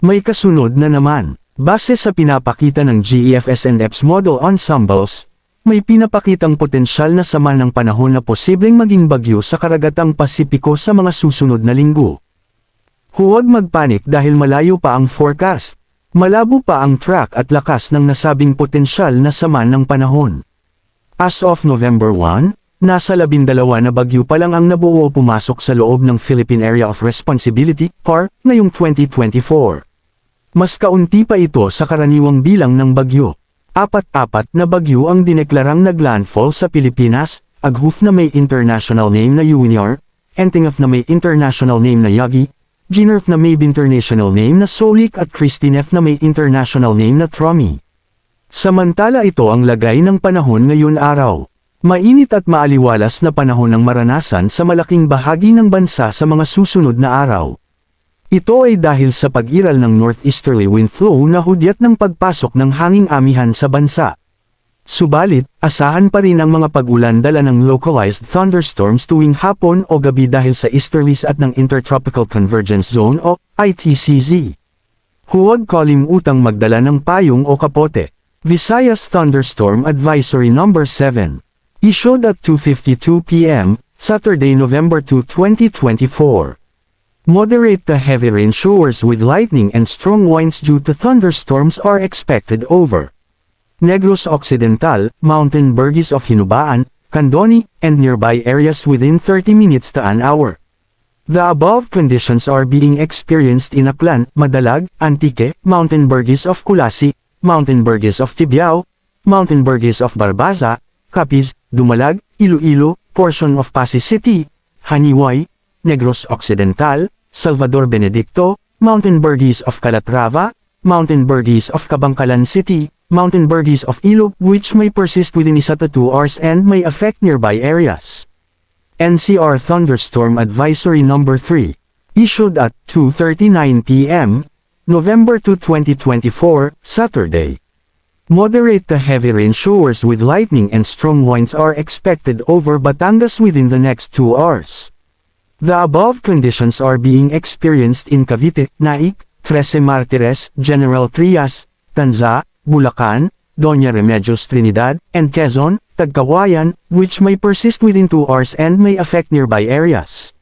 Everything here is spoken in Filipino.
May kasunod na naman. Base sa pinapakita ng GEFS and EPS model ensembles, may pinapakitang potensyal na sama ng panahon na posibleng maging bagyo sa karagatang Pasipiko sa mga susunod na linggo. Huwag magpanik dahil malayo pa ang forecast. Malabo pa ang track at lakas ng nasabing potensyal na sama ng panahon. As of November 1, nasa 12 na bagyo pa lang ang nabuo o pumasok sa loob ng Philippine Area of Responsibility, PAR, ngayong 2024. Mas kaunti pa ito sa karaniwang bilang ng bagyo. 4 na bagyo ang dineklarang naglandfall sa Pilipinas, Aghoof na may international name na Junior, Entingaf na may international name na Yagi, Ginnerf na may international name na Solik at Kristinef na may international name na Tromi. Samantala ito ang lagay ng panahon ngayon araw. Mainit at maaliwalas na panahon ang maranasan sa malaking bahagi ng bansa sa mga susunod na araw. Ito ay dahil sa pag-iral ng northeasterly wind flow na hudyat ng pagpasok ng hanging amihan sa bansa. Subalit, asahan pa rin ang mga pag-ulan dala ng localized thunderstorms tuwing hapon o gabi dahil sa easterlies at ng Intertropical Convergence Zone o ITCZ. Huwag kalimutang magdala ng payong o kapote. Visayas Thunderstorm Advisory No. 7. Issued at 2:52 p.m., Saturday, November 2, 2024. Moderate to heavy rain showers with lightning and strong winds due to thunderstorms are expected over Negros Occidental, Mountain Burgess of Hinubaan, Candoni, and nearby areas within 30 minutes to an hour. The above conditions are being experienced in Aklan, Madalag, Antique, Mountain Burgess of Kulasi, Mountain Burgess of Tibiao, Mountain Burgess of Barbaza, Capiz, Dumalag, Iloilo, portion of Pasig City, Haniway, Negros Occidental, Salvador Benedicto, Mountain Burgess of Calatrava, Mountain Burgess of Kabangkalan City, Mountain Burgess of Ilo, which may persist within 1 to 2 hours and may affect nearby areas. NCR Thunderstorm Advisory No. 3. Issued at 2:39 p.m., November 2, 2024, Saturday. Moderate to heavy rain showers with lightning and strong winds are expected over Batangas within the next 2 hours. The above conditions are being experienced in Cavite, Naik, Trece Martires, General Trias, Tanza, Bulacan, Doña Remedios Trinidad, and Quezon, Tagkawayan, which may persist within 2 hours and may affect nearby areas.